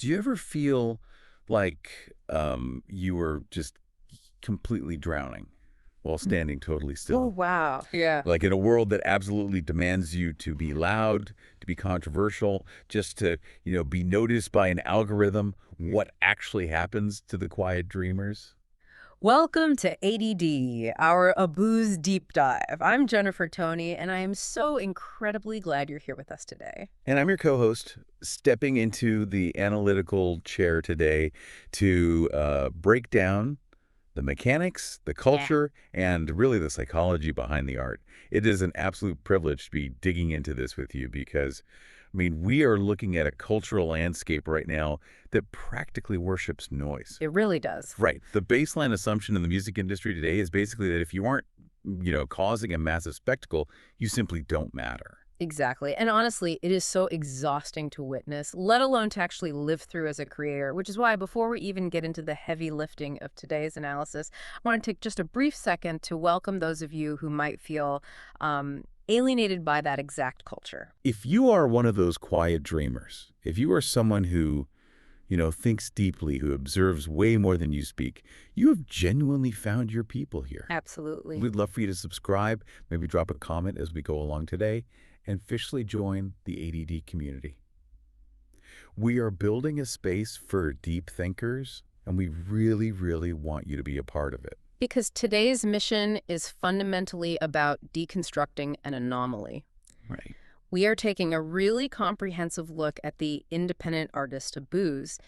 Do you ever feel like you were just completely drowning while standing totally Oh, still? wow. Yeah. Like in a world that absolutely demands you to be loud, to be controversial, just to, be noticed by an algorithm, what actually happens to the quiet dreamers? Welcome to ADD, our Abooze deep dive. I'm Jennifer Tony, and I am so incredibly glad you're here with us today. And I'm your co-host, stepping into the analytical chair today to break down the mechanics, the Yeah. culture, and really the psychology behind the art. It is an absolute privilege to be digging into this with you because, we are looking at a cultural landscape right now that practically worships noise. It really does. Right. The baseline assumption in the music industry today is basically that if you aren't, causing a massive spectacle, you simply don't matter. Exactly. And honestly, it is so exhausting to witness, let alone to actually live through as a creator, which is why before we even get into the heavy lifting of today's analysis, I want to take just a brief second to welcome those of you who might feel alienated by that exact culture. If you are one of those quiet dreamers, if you are someone who thinks deeply, who observes way more than you speak, you have genuinely found your people here. Absolutely. We'd love for you to subscribe, maybe drop a comment as we go along today, and officially join the ADD community. We are building a space for deep thinkers, and we really, really want you to be a part of it. Because today's mission is fundamentally about deconstructing an anomaly. Right. We are taking a really comprehensive look at the independent artist Abooze,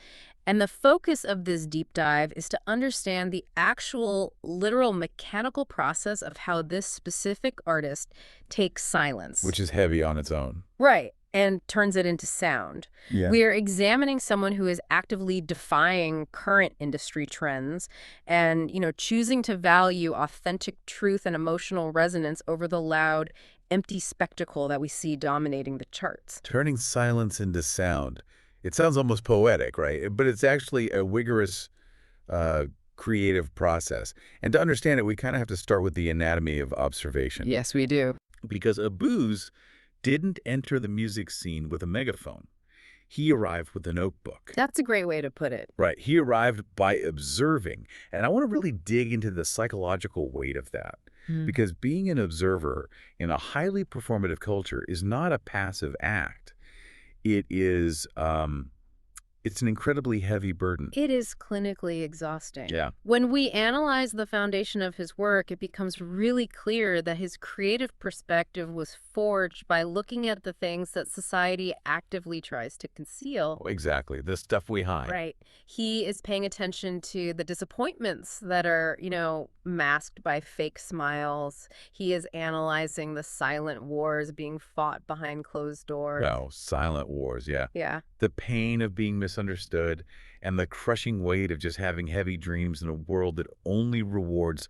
and the focus of this deep dive is to understand the actual, literal mechanical process of how this specific artist takes silence. Which is heavy on its own. Right. And turns it into sound. Yeah. We are examining someone who is actively defying current industry trends and, choosing to value authentic truth and emotional resonance over the loud, empty spectacle that we see dominating the charts. Turning silence into sound. It sounds almost poetic, right? But it's actually a rigorous creative process. And to understand it, we kind of have to start with the anatomy of observation. Yes, we do. Because Abooze didn't enter the music scene with a megaphone. He arrived with a notebook. That's a great way to put it. Right. He arrived by observing. And I want to really dig into the psychological weight of that. Because being an observer in a highly performative culture is not a passive act. It is, it's an incredibly heavy burden. It is clinically exhausting. Yeah. When we analyze the foundation of his work, it becomes really clear that his creative perspective was forged by looking at the things that society actively tries to conceal. Exactly. The stuff we hide. Right. He is paying attention to the disappointments that are, masked by fake smiles. He is analyzing the silent wars being fought behind closed doors. Oh, silent wars, yeah. Yeah. The pain of being misunderstood and the crushing weight of just having heavy dreams in a world that only rewards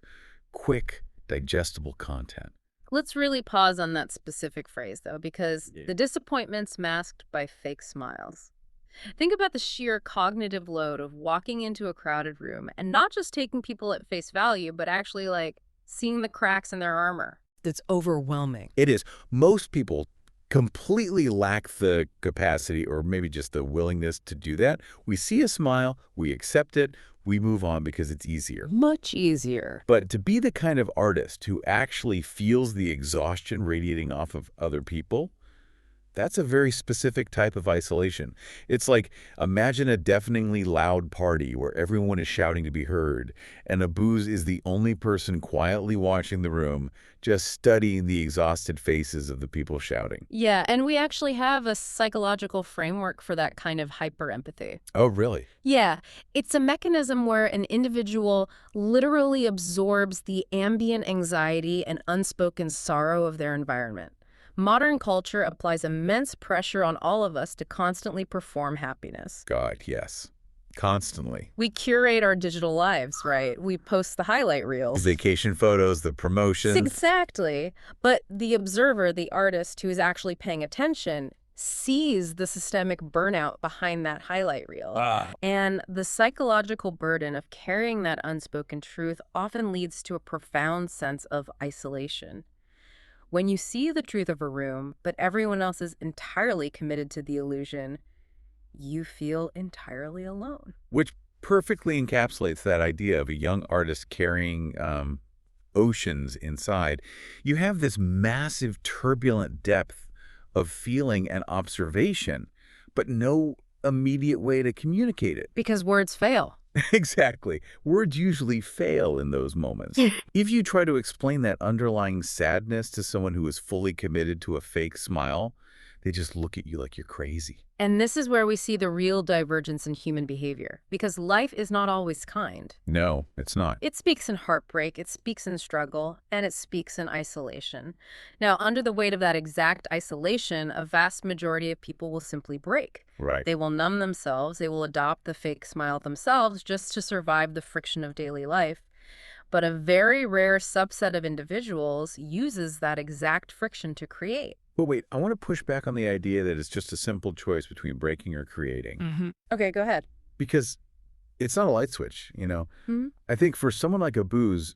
quick, digestible content. Let's really pause on that specific phrase, though, because Yeah. the disappointments masked by fake smiles. Think about the sheer cognitive load of walking into a crowded room and not just taking people at face value, but actually, seeing the cracks in their armor. That's overwhelming. It is. Most people completely lack the capacity or maybe just the willingness to do that. We see a smile, we accept it, we move on because it's easier. Much easier. But to be the kind of artist who actually feels the exhaustion radiating off of other people, that's a very specific type of isolation. It's like, imagine a deafeningly loud party where everyone is shouting to be heard, and Abooze is the only person quietly watching the room, just studying the exhausted faces of the people shouting. Yeah, and we actually have a psychological framework for that kind of hyper-empathy. Oh, really? Yeah, it's a mechanism where an individual literally absorbs the ambient anxiety and unspoken sorrow of their environment. Modern culture applies immense pressure on all of us to constantly perform happiness. God, yes. Constantly. We curate our digital lives, right? We post the highlight reels. Vacation photos, the promotions. Exactly. But the observer, the artist who is actually paying attention, sees the systemic burnout behind that highlight reel. And the psychological burden of carrying that unspoken truth often leads to a profound sense of isolation. When you see the truth of a room, but everyone else is entirely committed to the illusion, you feel entirely alone. Which perfectly encapsulates that idea of a young artist carrying oceans inside. You have this massive turbulent depth of feeling and observation, but no immediate way to communicate it. Because words fail. Exactly. Words usually fail in those moments. If you try to explain that underlying sadness to someone who is fully committed to a fake smile, they just look at you like you're crazy. And this is where we see the real divergence in human behavior, because life is not always kind. No, it's not. It speaks in heartbreak, it speaks in struggle, and it speaks in isolation. Now, under the weight of that exact isolation, a vast majority of people will simply break. Right. They will numb themselves, they will adopt the fake smile themselves just to survive the friction of daily life. But a very rare subset of individuals uses that exact friction to create. But wait, I want to push back on the idea that it's just a simple choice between breaking or creating. Okay, go ahead. Because it's not a light switch, you know? Hmm? I think for someone like Abooze,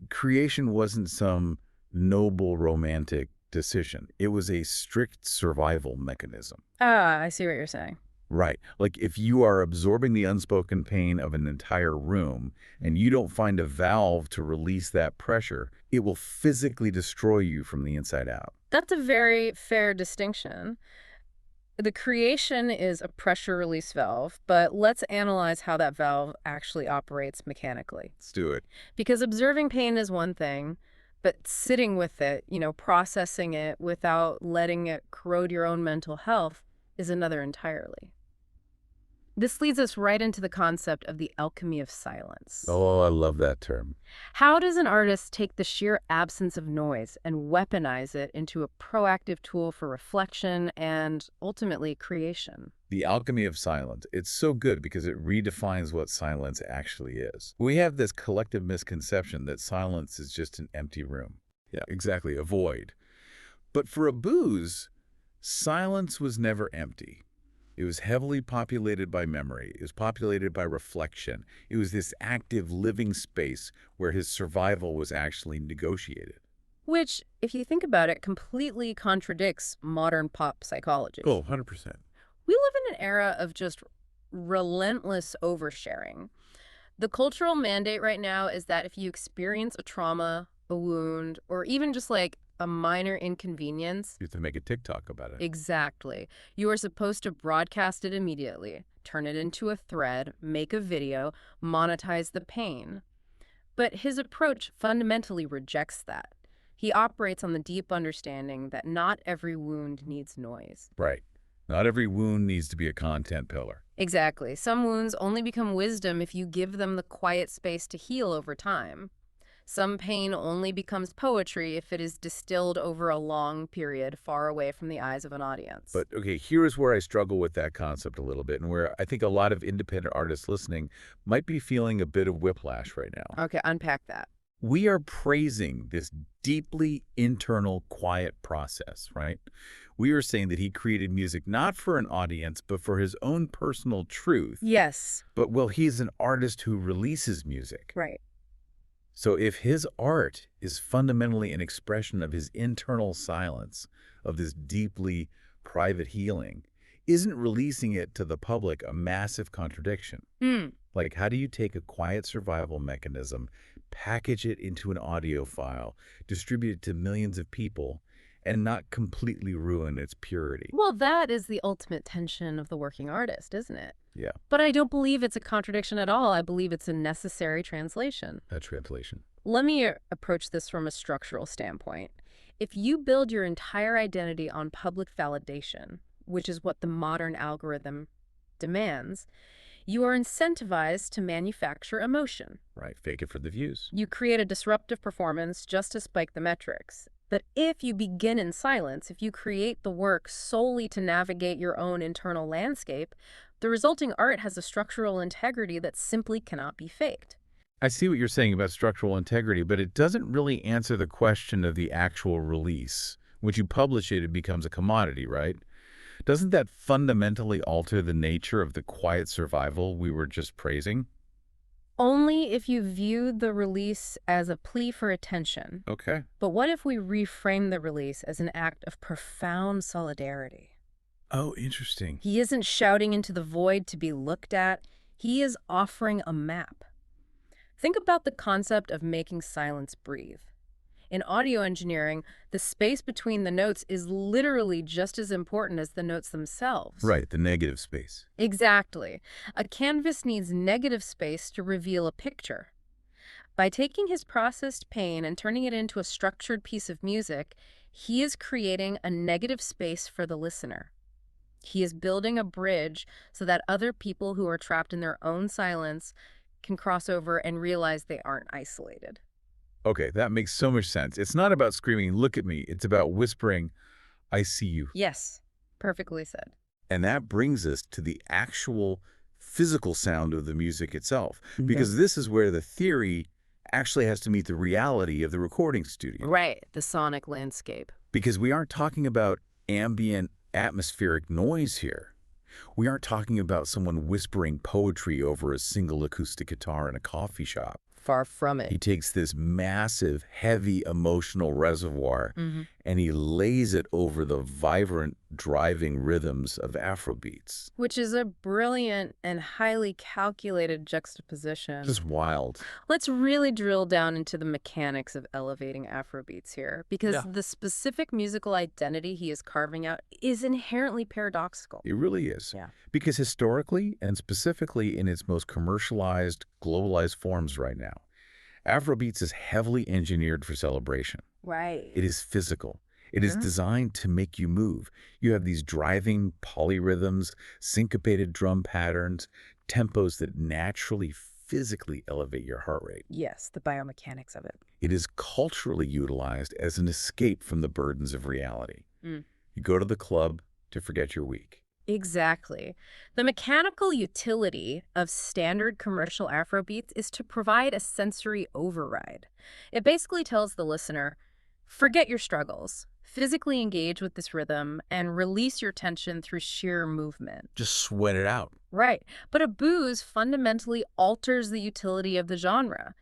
creation wasn't some noble romantic decision. It was a strict survival mechanism. Ah, I see what you're saying. Right. Like if you are absorbing the unspoken pain of an entire room and you don't find a valve to release that pressure, it will physically destroy you from the inside out. That's a very fair distinction. The creation is a pressure release valve, but let's analyze how that valve actually operates mechanically. Let's do it. Because observing pain is one thing, but sitting with it, processing it without letting it corrode your own mental health is another entirely. This leads us right into the concept of the alchemy of silence. Oh, I love that term. How does an artist take the sheer absence of noise and weaponize it into a proactive tool for reflection and, ultimately, creation? The alchemy of silence. It's so good because it redefines what silence actually is. We have this collective misconception that silence is just an empty room. Yeah, exactly, a void. But for Abooze, silence was never empty. It was heavily populated by memory. It was populated by reflection. It was this active living space where his survival was actually negotiated. Which, if you think about it, completely contradicts modern pop psychology. Oh, 100%. We live in an era of just relentless oversharing. The cultural mandate right now is that if you experience a trauma, a wound, or even just like a minor inconvenience. You have to make a TikTok about it. Exactly. You are supposed to broadcast it immediately, turn it into a thread, make a video, monetize the pain. But his approach fundamentally rejects that. He operates on the deep understanding that not every wound needs noise. Right. Not every wound needs to be a content pillar. Exactly. Some wounds only become wisdom if you give them the quiet space to heal over time. Some pain only becomes poetry if it is distilled over a long period far away from the eyes of an audience. But, okay, here is where I struggle with that concept a little bit and where I think a lot of independent artists listening might be feeling a bit of whiplash right now. Okay, unpack that. We are praising this deeply internal, quiet process, right? We are saying that he created music not for an audience, but for his own personal truth. Yes. But, well, he's an artist who releases music. Right. So if his art is fundamentally an expression of his internal silence, of this deeply private healing, isn't releasing it to the public a massive contradiction? Like, how do you take a quiet survival mechanism, package it into an audio file, distribute it to millions of people, and not completely ruin its purity? Well, that is the ultimate tension of the working artist, isn't it? Yeah. But I don't believe it's a contradiction at all. I believe it's a necessary translation. A translation. Let me approach this from a structural standpoint. If you build your entire identity on public validation, which is what the modern algorithm demands, you are incentivized to manufacture emotion. Right. Fake it for the views. You create a disruptive performance just to spike the metrics. But if you begin in silence, if you create the work solely to navigate your own internal landscape, the resulting art has a structural integrity that simply cannot be faked. I see what you're saying about structural integrity, but it doesn't really answer the question of the actual release. Once you publish it, it becomes a commodity, right? Doesn't that fundamentally alter the nature of the quiet survival we were just praising? Only if you view the release as a plea for attention. Okay. But what if we reframe the release as an act of profound solidarity? Oh, interesting. He isn't shouting into the void to be looked at. He is offering a map. Think about the concept of making silence breathe. In audio engineering, the space between the notes is literally just as important as the notes themselves. Right, the negative space. Exactly. A canvas needs negative space to reveal a picture. By taking his processed pain and turning it into a structured piece of music, he is creating a negative space for the listener. He is building a bridge so that other people who are trapped in their own silence can cross over and realize they aren't isolated. Okay, that makes so much sense. It's not about screaming, look at me. It's about whispering, I see you. Yes, perfectly said. And that brings us to the actual physical sound of the music itself, Okay. because this is where the theory actually has to meet the reality of the recording studio. Right, the sonic landscape. Because we aren't talking about ambient atmospheric noise here. We aren't talking about someone whispering poetry over a single acoustic guitar in a coffee shop. Far from He it. takes this massive, heavy emotional reservoir and he lays it over the vibrant, driving rhythms of Afrobeats. Which is a brilliant and highly calculated juxtaposition. Just wild. Let's really drill down into the mechanics of elevating Afrobeats here, because Yeah. the specific musical identity he is carving out is inherently paradoxical. It really is. Yeah. Because historically, and specifically in its most commercialized, globalized forms right now, Afrobeats is heavily engineered for celebration. Right. It is physical. It is designed to make you move. You have these driving polyrhythms, syncopated drum patterns, tempos that naturally physically elevate your heart rate. Yes, the biomechanics of it. It is culturally utilized as an escape from the burdens of reality. Mm. You go to the club to forget your week. Exactly. The mechanical utility of standard commercial Afrobeats is to provide a sensory override. It basically tells the listener, forget your struggles, physically engage with this rhythm, and release your tension through sheer movement. Just sweat it out. Right. But Abooze fundamentally alters the utility of the genre.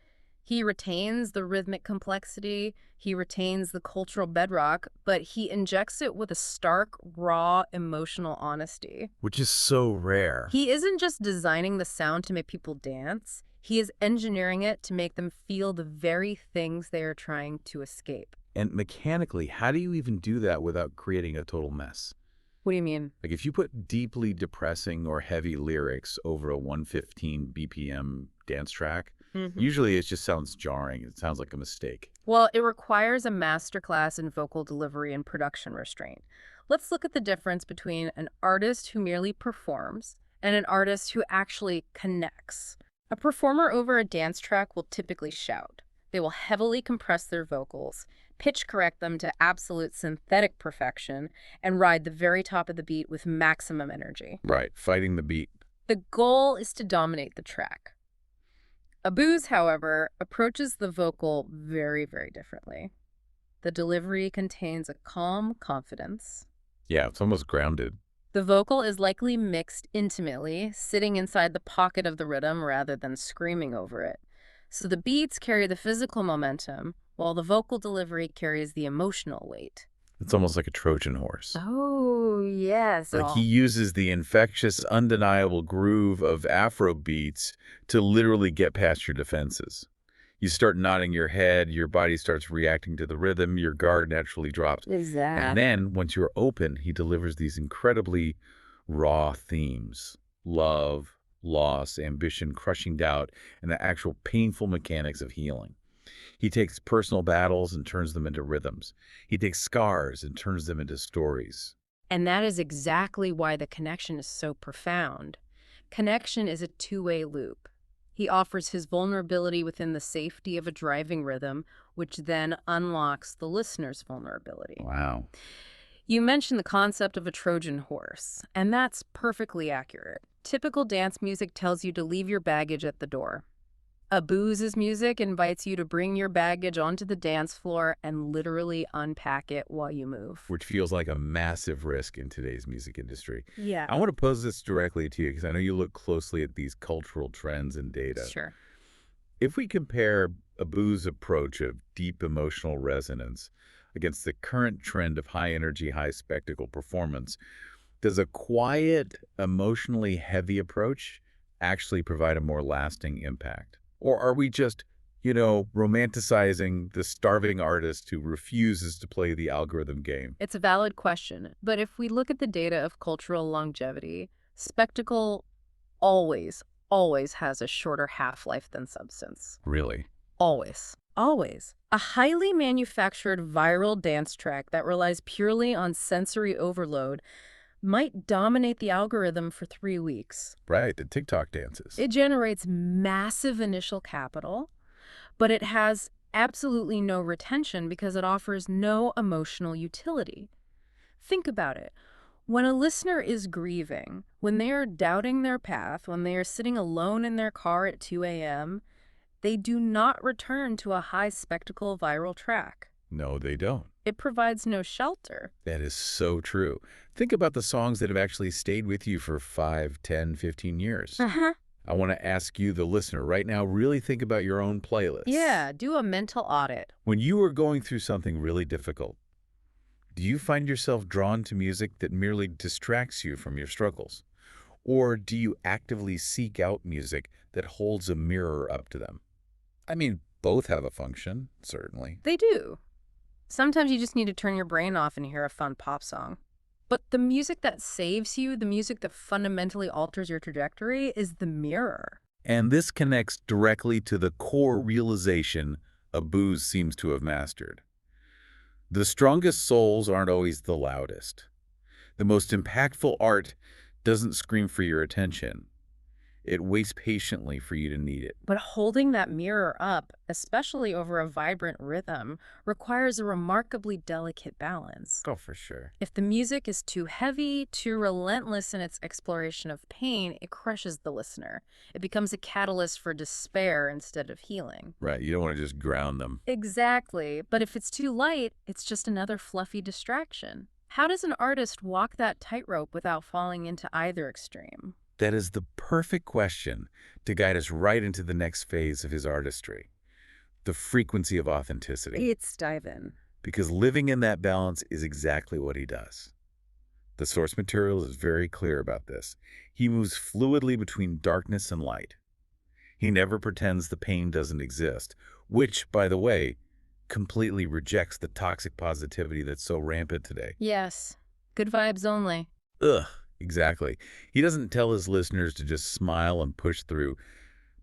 He retains the rhythmic complexity, he retains the cultural bedrock, but he injects it with a stark, raw, emotional honesty. Which is so rare. He isn't just designing the sound to make people dance, he is engineering it to make them feel the very things they are trying to escape. And mechanically, how do you even do that without creating a total mess? What do you mean? Like if you put deeply depressing or heavy lyrics over a 115 BPM dance track, usually it just sounds jarring. It sounds like a mistake. Well, it requires a masterclass in vocal delivery and production restraint. Let's look at the difference between an artist who merely performs and an artist who actually connects. A performer over a dance track will typically shout. They will heavily compress their vocals, pitch correct them to absolute synthetic perfection, and ride the very top of the beat with maximum energy. Right, fighting the beat. The goal is to dominate the track. Abooze, however, approaches the vocal very, very differently. The delivery contains a calm confidence. Yeah, it's almost grounded. The vocal is likely mixed intimately, sitting inside the pocket of the rhythm rather than screaming over it. So the beats carry the physical momentum, while the vocal delivery carries the emotional weight. It's almost like a Trojan horse. Oh, yes. Like he uses the infectious, undeniable groove of Afro beats to literally get past your defenses. You start nodding your head, your body starts reacting to the rhythm, your guard naturally drops. Exactly. And then, once you're open, he delivers these incredibly raw themes. Love, loss, ambition, crushing doubt, and the actual painful mechanics of healing. He takes personal battles and turns them into rhythms. He takes scars and turns them into stories. And that is exactly why the connection is so profound. Connection is a two-way loop. He offers his vulnerability within the safety of a driving rhythm, which then unlocks the listener's vulnerability. Wow. You mentioned the concept of a Trojan horse, and that's perfectly accurate. Typical dance music tells you to leave your baggage at the door. Abooze's music invites you to bring your baggage onto the dance floor and literally unpack it while you move. Which feels like a massive risk in today's music industry. Yeah. I want to pose this directly to you because I know you look closely at these cultural trends and data. Sure. If we compare Abooze's approach of deep emotional resonance against the current trend of high-energy, high-spectacle performance, Does a quiet, emotionally heavy approach actually provide a more lasting impact? Or are we just, romanticizing the starving artist who refuses to play the algorithm game? It's a valid question, but if we look at the data of cultural longevity, spectacle always, always has a shorter half-life than substance. Really? Always. Always. A highly manufactured viral dance track that relies purely on sensory overload might dominate the algorithm for 3 weeks. Right, the TikTok dances. It generates massive initial capital, but it has absolutely no retention because it offers no emotional utility. Think about it. When a listener is grieving, when they are doubting their path, when they are sitting alone in their car at 2 a.m., they do not return to a high-spectacle viral track. No, they don't. It provides no shelter. That is so true. Think about the songs that have actually stayed with you for 5, 10, 15 years. Uh-huh. I want to ask you, the listener, right now, really think about your own playlists. Yeah, do a mental audit. When you are going through something really difficult, do you find yourself drawn to music that merely distracts you from your struggles? Or do you actively seek out music that holds a mirror up to them? I mean, both have a function, certainly. They do. Sometimes you just need to turn your brain off and hear a fun pop song. But the music that saves you, the music that fundamentally alters your trajectory, is the mirror. And this connects directly to the core realization Abooze seems to have mastered. The strongest souls aren't always the loudest. The most impactful art doesn't scream for your attention. It waits patiently for you to need it. But holding that mirror up, especially over a vibrant rhythm, requires a remarkably delicate balance. Oh, for sure. If the music is too heavy, too relentless in its exploration of pain, it crushes the listener. It becomes a catalyst for despair instead of healing. Right, you don't want to just ground them. Exactly. But if it's too light, it's just another fluffy distraction. How does an artist walk that tightrope without falling into either extreme? That is the perfect question to guide us right into the next phase of his artistry, the frequency of authenticity. Let's dive in. Because living in that balance is exactly what he does. The source material is very clear about this. He moves fluidly between darkness and light. He never pretends the pain doesn't exist, which, by the way, completely rejects the toxic positivity that's so rampant today. Yes. Good vibes only. Ugh. Exactly. He doesn't tell his listeners to just smile and push through,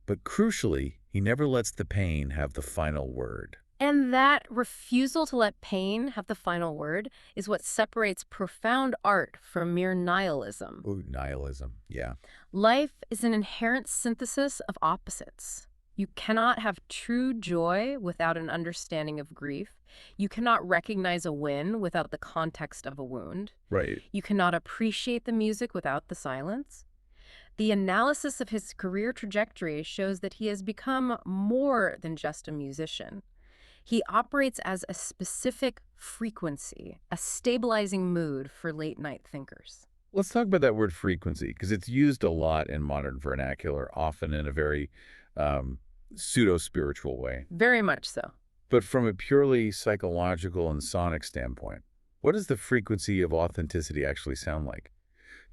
but crucially, he never lets the pain have the final word. And that refusal to let pain have the final word is what separates profound art from mere nihilism. Ooh, nihilism, yeah. Life is an inherent synthesis of opposites. You cannot have true joy without an understanding of grief. You cannot recognize a win without the context of a wound. Right. You cannot appreciate the music without the silence. The analysis of his career trajectory shows that he has become more than just a musician. He operates as a specific frequency, a stabilizing mood for late-night thinkers. Let's talk about that word frequency, because it's used a lot in modern vernacular, often in a very pseudo-spiritual way. Very much so. But from a purely psychological and sonic standpoint, what does the frequency of authenticity actually sound like?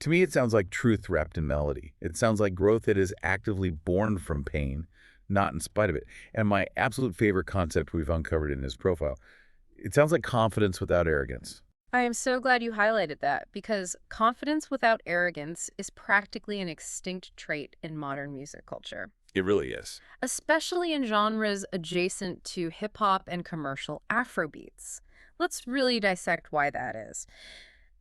To me, it sounds like truth wrapped in melody. It sounds like growth that is actively born from pain, not in spite of it. And my absolute favorite concept we've uncovered in his profile, it sounds like confidence without arrogance. I am so glad you highlighted that, because confidence without arrogance is practically an extinct trait in modern music culture. It really is. Especially in genres adjacent to hip-hop and commercial Afrobeats. Let's really dissect why that is.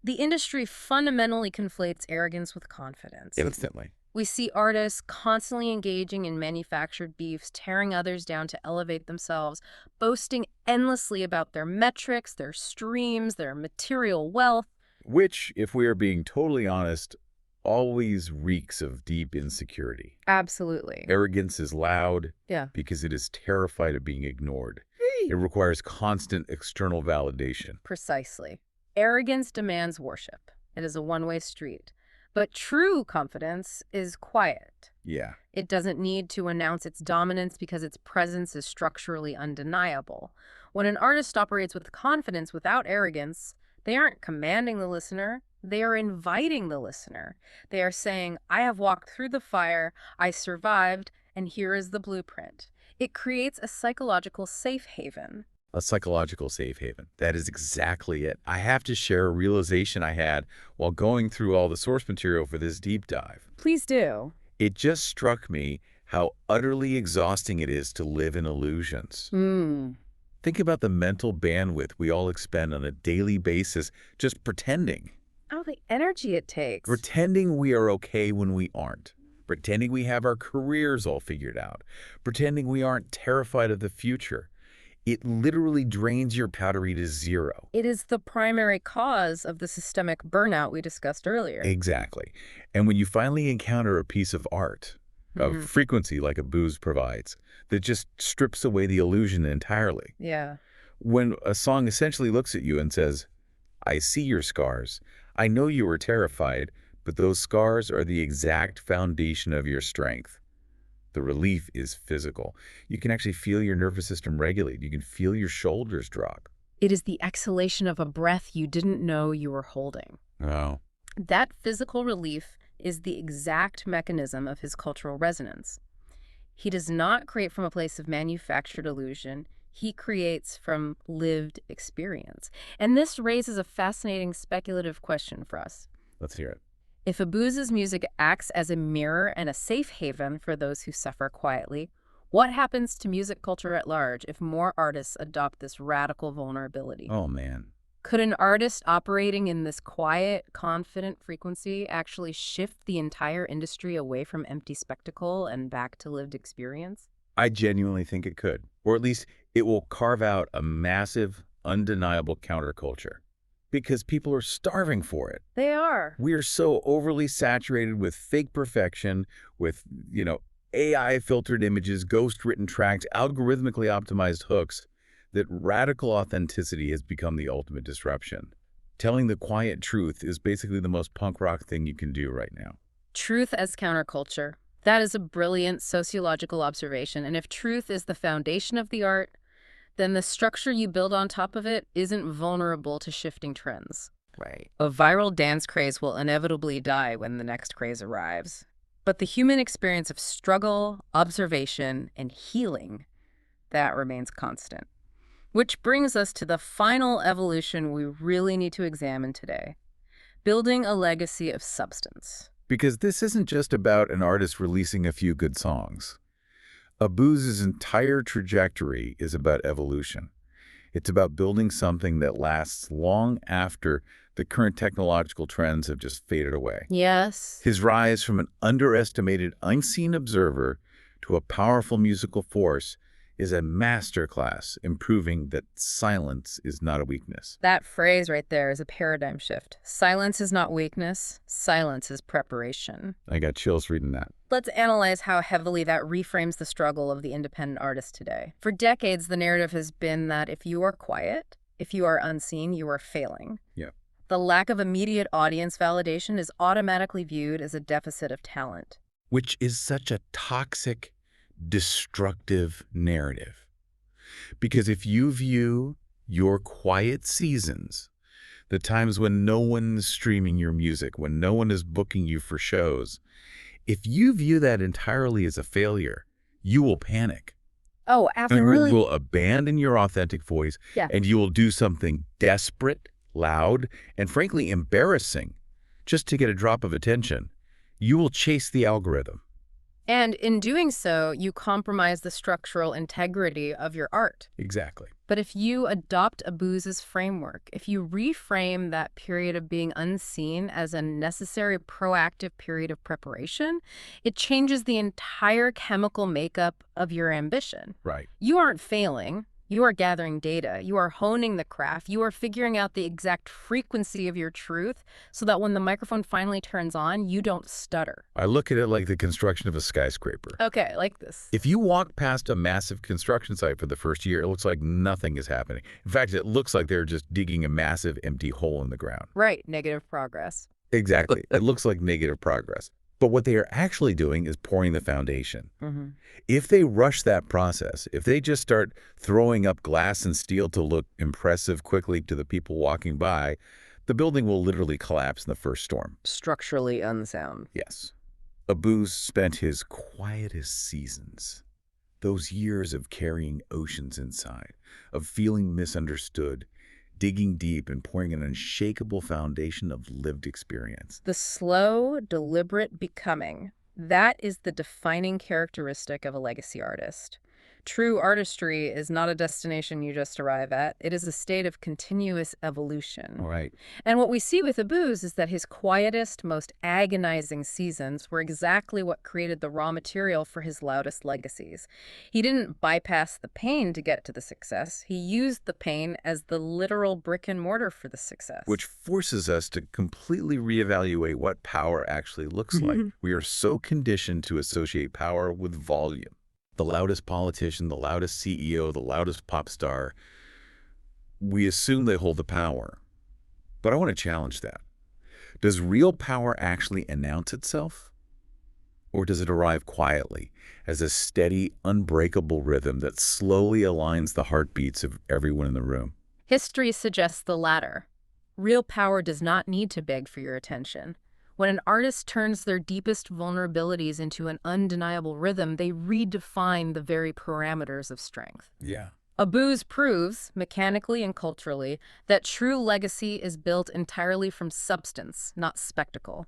The industry fundamentally conflates arrogance with confidence. Instantly. We see artists constantly engaging in manufactured beefs, tearing others down to elevate themselves, boasting endlessly about their metrics, their streams, their material wealth. Which, if we are being totally honest, always reeks of deep insecurity. Absolutely. Arrogance is loud because it is terrified of being ignored. It requires constant external validation. Precisely. Arrogance demands worship. It is a one-way street. But true confidence is quiet. Yeah. It doesn't need to announce its dominance because its presence is structurally undeniable. When an artist operates with confidence without arrogance, They aren't commanding the listener. They are inviting the listener. They are saying, I have walked through the fire, I survived, and here is the blueprint. It creates a psychological safe haven. A psychological safe haven. That is exactly it. I have to share a realization I had while going through all the source material for this deep dive. Please do. It just struck me how utterly exhausting it is to live in illusions. Think about the mental bandwidth we all expend on a daily basis just pretending. Oh, the energy it takes. Pretending we are okay when we aren't. Pretending we have our careers all figured out. Pretending we aren't terrified of the future. It literally drains your battery to zero. It is the primary cause of the systemic burnout we discussed earlier. Exactly. And when you finally encounter a piece of art, of frequency like Abooze provides, that just strips away the illusion entirely. Yeah. When a song essentially looks at you and says, I see your scars. I know you were terrified, but those scars are the exact foundation of your strength. The relief is physical. You can actually feel your nervous system regulate. You can feel your shoulders drop. It is the exhalation of a breath you didn't know you were holding. Oh. That physical relief is the exact mechanism of his cultural resonance. He does not create from a place of manufactured illusion. He creates from lived experience. And this raises a fascinating speculative question for us. Let's hear it. If Abooze's music acts as a mirror and a safe haven for those who suffer quietly, what happens to music culture at large if more artists adopt this radical vulnerability? Oh, man. Could an artist operating in this quiet, confident frequency actually shift the entire industry away from empty spectacle and back to lived experience? I genuinely think it could. Or at least it will carve out a massive, undeniable counterculture. Because people are starving for it. They are. We are so overly saturated with fake perfection, with, AI-filtered images, ghost-written tracks, algorithmically optimized hooks, that radical authenticity has become the ultimate disruption. Telling the quiet truth is basically the most punk rock thing you can do right now. Truth as counterculture. That is a brilliant sociological observation. And if truth is the foundation of the art, then the structure you build on top of it isn't vulnerable to shifting trends. Right. A viral dance craze will inevitably die when the next craze arrives. But the human experience of struggle, observation, and healing, that remains constant. Which brings us to the final evolution we really need to examine today. Building a legacy of substance. Because this isn't just about an artist releasing a few good songs. Abooze's entire trajectory is about evolution. It's about building something that lasts long after the current technological trends have just faded away. Yes. His rise from an underestimated, unseen observer to a powerful musical force is a masterclass in proving that silence is not a weakness. That phrase right there is a paradigm shift. Silence is not weakness. Silence is preparation. I got chills reading that. Let's analyze how heavily that reframes the struggle of the independent artist today. For decades, the narrative has been that if you are quiet, if you are unseen, you are failing. Yeah. The lack of immediate audience validation is automatically viewed as a deficit of talent. Which is such a toxic, destructive narrative. Because if you view your quiet seasons, the times when no one is streaming your music, when no one is booking you for shows, if you view that entirely as a failure, you will panic. Oh, absolutely. You will abandon your authentic voice, and you will do something desperate, loud, and frankly embarrassing just to get a drop of attention. You will chase the algorithm. And in doing so, you compromise the structural integrity of your art. Exactly. But if you adopt Abooze's framework, if you reframe that period of being unseen as a necessary proactive period of preparation, it changes the entire chemical makeup of your ambition. Right. You aren't failing. You are gathering data. You are honing the craft. You are figuring out the exact frequency of your truth so that when the microphone finally turns on, you don't stutter. I look at it like the construction of a skyscraper. Okay, like this. If you walk past a massive construction site for the first year, it looks like nothing is happening. In fact, it looks like they're just digging a massive empty hole in the ground. Right, negative progress. Exactly. It looks like negative progress. But what they are actually doing is pouring the foundation. Hmm. If they rush that process, if they just start throwing up glass and steel to look impressive quickly to the people walking by, the building will literally collapse in the first storm. Structurally unsound. Yes. Abooze spent his quietest seasons, those years of carrying oceans inside, of feeling misunderstood, digging deep and pouring an unshakable foundation of lived experience. The slow, deliberate becoming. That is the defining characteristic of a legacy artist. True artistry is not a destination you just arrive at. It is a state of continuous evolution. All right. And what we see with Abooze is that his quietest, most agonizing seasons were exactly what created the raw material for his loudest legacies. He didn't bypass the pain to get to the success. He used the pain as the literal brick and mortar for the success. Which forces us to completely reevaluate what power actually looks like. We are so conditioned to associate power with volume. The loudest politician, the loudest CEO, the loudest pop star, we assume they hold the power. But I want to challenge that. Does real power actually announce itself? Or does it arrive quietly as a steady, unbreakable rhythm that slowly aligns the heartbeats of everyone in the room? History suggests the latter. Real power does not need to beg for your attention. When an artist turns their deepest vulnerabilities into an undeniable rhythm, they redefine the very parameters of strength. Yeah. Abooze proves, mechanically and culturally, that true legacy is built entirely from substance, not spectacle.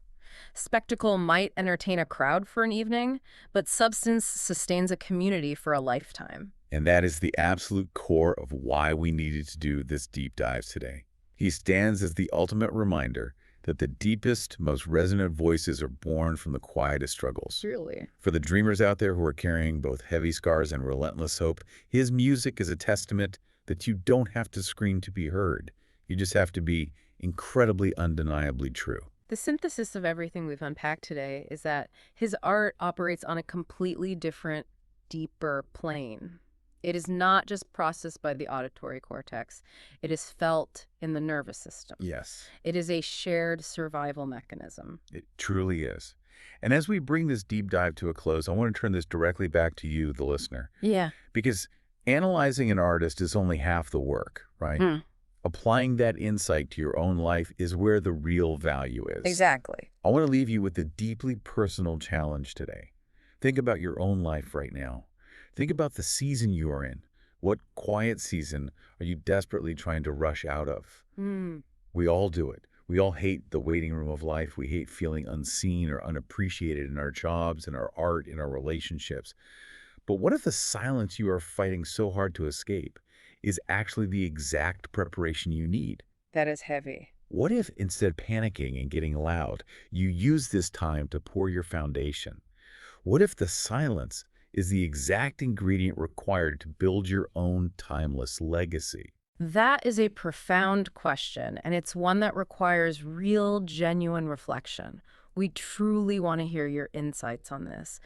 Spectacle might entertain a crowd for an evening, but substance sustains a community for a lifetime. And that is the absolute core of why we needed to do this deep dive today. He stands as the ultimate reminder that the deepest, most resonant voices are born from the quietest struggles. Really? For the dreamers out there who are carrying both heavy scars and relentless hope, his music is a testament that you don't have to scream to be heard. You just have to be incredibly, undeniably true. The synthesis of everything we've unpacked today is that his art operates on a completely different, deeper plane. It is not just processed by the auditory cortex. It is felt in the nervous system. Yes. It is a shared survival mechanism. It truly is. And as we bring this deep dive to a close, I want to turn this directly back to you, the listener. Yeah. Because analyzing an artist is only half the work, right? Applying that insight to your own life is where the real value is. Exactly. I want to leave you with a deeply personal challenge today. Think about your own life right now. Think about the season you are in. What quiet season are you desperately trying to rush out of? We all do it. We all hate the waiting room of life. We hate feeling unseen or unappreciated in our jobs, in our art, in our relationships. But what if the silence you are fighting so hard to escape is actually the exact preparation you need? That is heavy. What if, instead of panicking and getting loud, you use this time to pour your foundation? What if the silence is the exact ingredient required to build your own timeless legacy? That is a profound question, and it's one that requires real, genuine reflection. We truly want to hear your insights on this.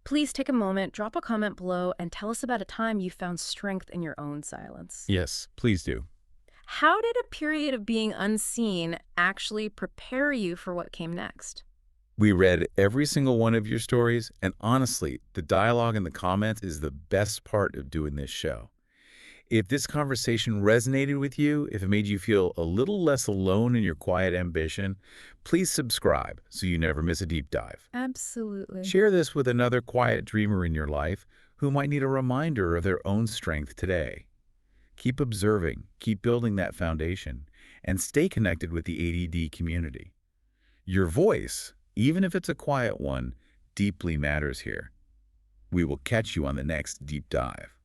Please take a moment, drop a comment below, and tell us about a time you found strength in your own silence. Yes, please do. How did a period of being unseen actually prepare you for what came next? We read every single one of your stories, and honestly, the dialogue in the comments is the best part of doing this show. If this conversation resonated with you, if it made you feel a little less alone in your quiet ambition, please subscribe so you never miss a deep dive. Absolutely. Share this with another quiet dreamer in your life who might need a reminder of their own strength today. Keep observing, keep building that foundation, and stay connected with the ADD community. Your voice, even if it's a quiet one, deeply matters here. We will catch you on the next deep dive.